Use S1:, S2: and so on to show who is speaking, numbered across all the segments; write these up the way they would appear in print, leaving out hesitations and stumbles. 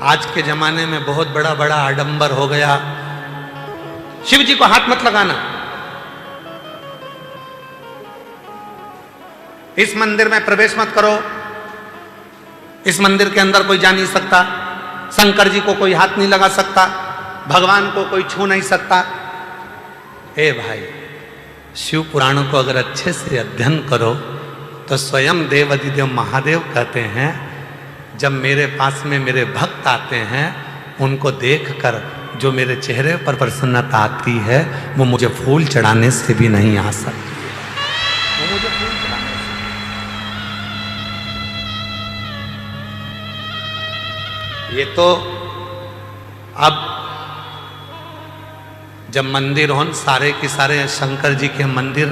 S1: आज के जमाने में बहुत बड़ा बड़ा आडंबर हो गया। शिव जी को हाथ मत लगाना, इस मंदिर में प्रवेश मत करो, इस मंदिर के अंदर कोई जा नहीं सकता, शंकर जी को कोई हाथ नहीं लगा सकता, भगवान को कोई छू नहीं सकता। ए भाई, शिव पुराणों को अगर अच्छे से अध्ययन करो तो स्वयं देवाधिदेव महादेव कहते हैं, जब मेरे पास में मेरे भक्त आते हैं उनको देखकर जो मेरे चेहरे पर प्रसन्नता आती है वो मुझे फूल चढ़ाने से भी नहीं आ सकती, वो मुझे फूल चढ़ाने से। ये तो अब जब मंदिर हो सारे के सारे शंकर जी के मंदिर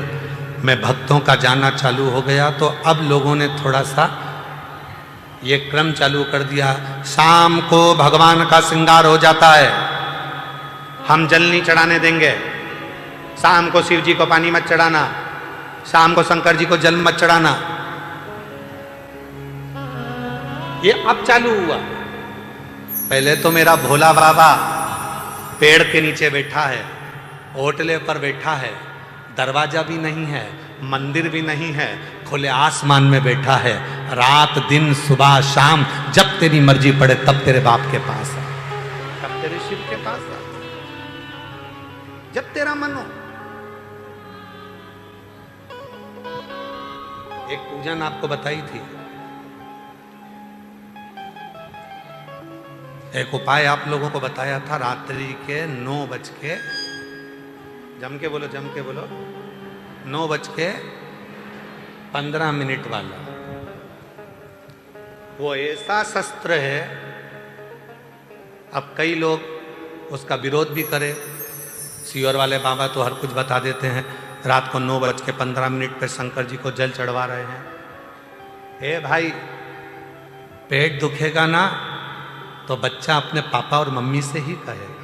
S1: में भक्तों का जाना चालू हो गया, तो अब लोगों ने थोड़ा सा ये क्रम चालू कर दिया। शाम को भगवान का श्रृंगार हो जाता है, हम जल नहीं चढ़ाने देंगे, शाम को शिव जी को पानी मत चढ़ाना, शाम को शंकर जी को जल मत चढ़ाना। ये अब चालू हुआ। पहले तो मेरा भोला बाबा पेड़ के नीचे बैठा है, होटले पर बैठा है, दरवाजा भी नहीं है, मंदिर भी नहीं है, खुले आसमान में बैठा है, रात दिन सुबह शाम जब तेरी मर्जी पड़े तब तेरे बाप के पास है, तब तेरे शिव के पास है, जब तेरा मन हो। एक पूजन आपको बताई थी, एक उपाय आप लोगों को बताया था, रात्रि के 9 बज के, जम के बोलो 9:15 वाला। वो ऐसा शस्त्र है, अब कई लोग उसका विरोध भी करें, सीवर वाले बाबा तो हर कुछ बता देते हैं, रात को 9:15 पर शंकर जी को जल चढ़वा रहे हैं। ए भाई, पेट दुखेगा ना तो बच्चा अपने पापा और मम्मी से ही कहेगा,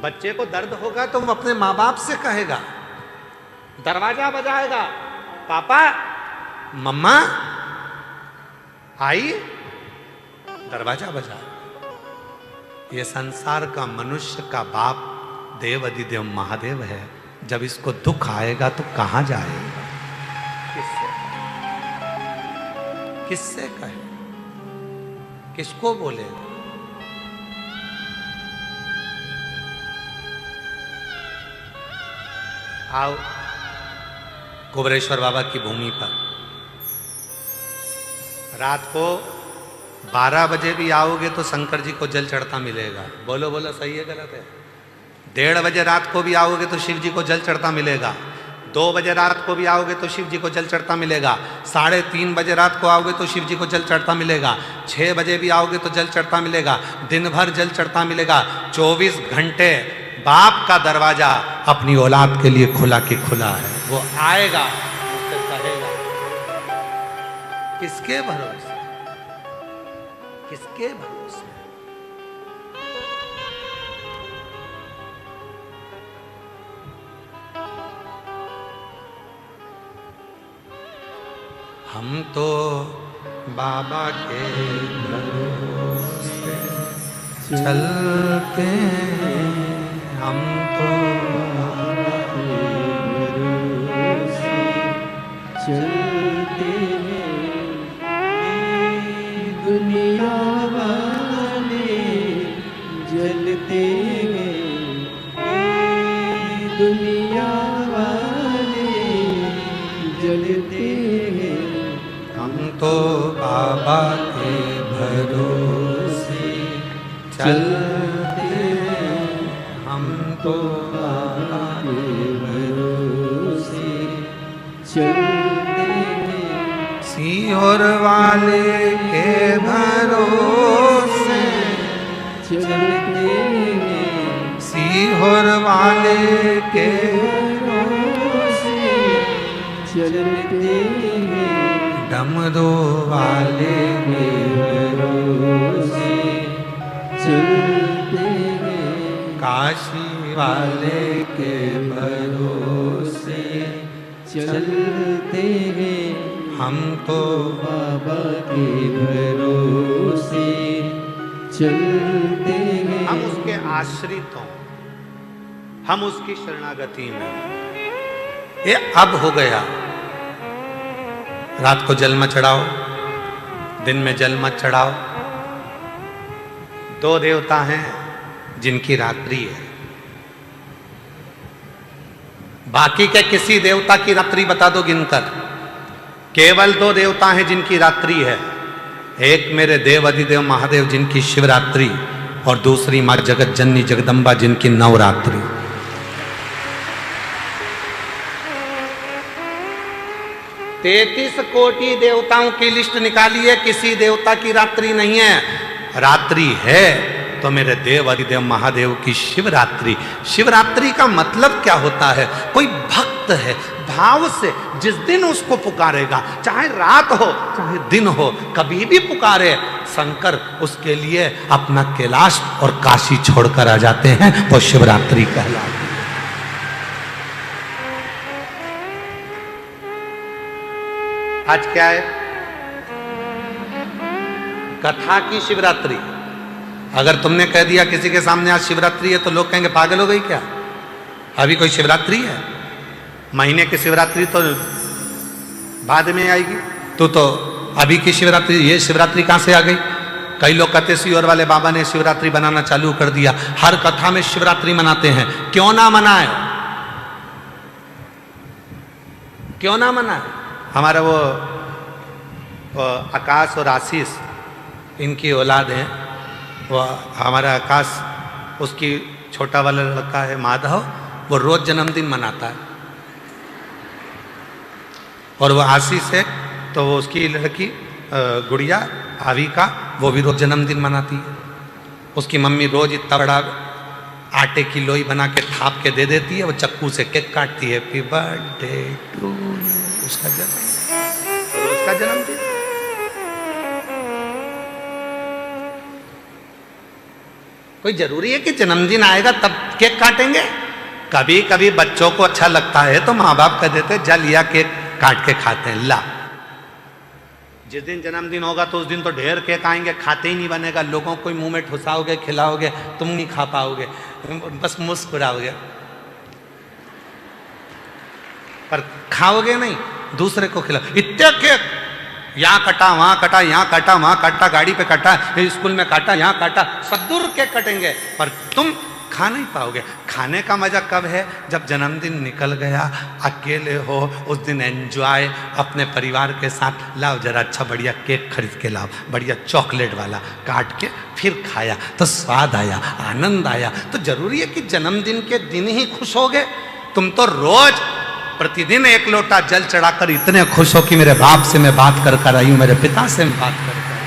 S1: बच्चे को दर्द होगा तो वो अपने माँ बाप से कहेगा, दरवाजा बजाएगा, पापा मम्मा आई, दरवाजा बजा। ये संसार का मनुष्य का बाप देवाधिदेव महादेव है, जब इसको दुख आएगा तो कहां जाएगा, किससे कहे, किसको बोले। आओ कुबरेश्वर बाबा की भूमि पर, रात को 12 बजे भी आओगे तो शंकर जी को जल चढ़ता मिलेगा। बोलो बोलो, सही है गलत है? 1:30 बजे रात को भी आओगे तो शिव जी को जल चढ़ता मिलेगा। 2 बजे रात को भी आओगे तो शिव जी को जल चढ़ता मिलेगा। 3:30 बजे रात को आओगे तो शिव जी को जल चढ़ता मिलेगा। 6 बजे भी आओगे तो जल चढ़ता मिलेगा। दिन भर जल चढ़ता मिलेगा। 24 घंटे बाप का दरवाजा अपनी औलाद के लिए खुला के खुला है। वो आएगा, उससे कहेगा। किसके भरोसे, किसके भरोसे? हम तो बाबा के भरोसे चलते हैं, हम तो बाबा के भरोसे चलते हैं। दुनिया वाले जलते हैं, दुनिया वाले जलते हैं। हम तो बाबा के भरोसे चलते हैं, हम तो बाबा के भरोसे चलते हैं। सीहोर वाले के भरोसे चलते हैं, सीहोर वाले के भरोसे चलते हैं। डमरू वाले के भरोसे चलते हैं, काशी वाले के भरोसे चलते हैं। हम तो बाबा के भरोसे
S2: चलते हैं।
S1: हम उसके आश्रित हों, हम उसकी शरणागति में। ये अब हो गया। रात को जल मत चढ़ाओ, दिन में जल मत चढ़ाओ। दो देवता हैं जिनकी रात्रि है, बाकी के किसी देवता की रात्रि बता दो गिनकर। केवल दो देवता हैं जिनकी रात्रि है, एक मेरे देव अधिदेव महादेव जिनकी शिवरात्रि, और दूसरी मां जगत जननी जगदम्बा जिनकी नवरात्रि। तैतीस कोटि देवताओं की लिस्ट निकाली है, किसी देवता की रात्रि नहीं है। रात्रि है तो मेरे देव अधिदेव महादेव की शिवरात्रि। शिवरात्रि का मतलब क्या होता है? कोई भक्त है, भाव से जिस दिन उसको पुकारेगा, चाहे रात हो चाहे दिन हो, कभी भी पुकारे, शंकर उसके लिए अपना कैलाश और काशी छोड़कर आ जाते हैं। वो शिवरात्रि कहलाती है। आज क्या है? कथा की शिवरात्रि। अगर तुमने कह दिया किसी के सामने आज शिवरात्रि है तो लोग कहेंगे पागल हो गई क्या? अभी कोई शिवरात्रि है? महीने की शिवरात्रि तो बाद में आएगी। तो अभी की शिवरात्रि, ये शिवरात्रि कहां से आ गई? कई लोग कहते सीहोर वाले बाबा ने शिवरात्रि बनाना चालू कर दिया, हर कथा में शिवरात्रि मनाते हैं। क्यों ना मनाए, क्यों ना मनाए? हमारा वो आकाश और आशीष, इनकी औलाद है। वो हमारा आकाश, उसकी छोटा वाला लड़का है माधव, वो रोज जन्मदिन मनाता है। और वो आशीष है तो वो उसकी लड़की गुड़िया आविका, वो भी रोज जन्मदिन मनाती है। उसकी मम्मी रोज इतना बड़ा आटे की लोई बना के थाप के दे देती है, वो चक्कू से केक काटती है, हैप्पी बर्थडे टू यू, उसका जन्मदिन। कोई जरूरी है कि जन्मदिन आएगा तब केक काटेंगे? कभी कभी बच्चों को अच्छा लगता है तो माँ बाप कह देते जा लिया केक काट के खाते हैं। ला, जिस दिन जन्मदिन होगा तो उस दिन तो ढेर केक आएंगे, खाते ही नहीं बनेगा। लोगों को मुंह में ठुसाओगे, खिलाओगे, तुम नहीं खा पाओगे, बस मुस्कुराओगे, पर खाओगे नहीं, दूसरे को खिलाओ। इतने केक, यहाँ कटा वहां कटा, यहाँ काटा वहां काटा, गाड़ी पे काटा, स्कूल में काटा, यहाँ काटा, सदुर केक कटेंगे, पर तुम खा नहीं पाओगे। खाने का मजा कब है? जब जन्मदिन निकल गया, अकेले हो, उस दिन एंजॉय अपने परिवार के साथ। लाओ जरा अच्छा बढ़िया केक खरीद के लाओ, बढ़िया चॉकलेट वाला, काट के फिर खाया तो स्वाद आया, आनंद आया। तो जरूरी है कि जन्मदिन के दिन ही खुश होगे? तुम तो रोज प्रतिदिन एक लोटा जल चढ़ाकर इतने खुश हो कि मेरे बाप से मैं बात कर आई हूं, मेरे पिता से मैं बात कर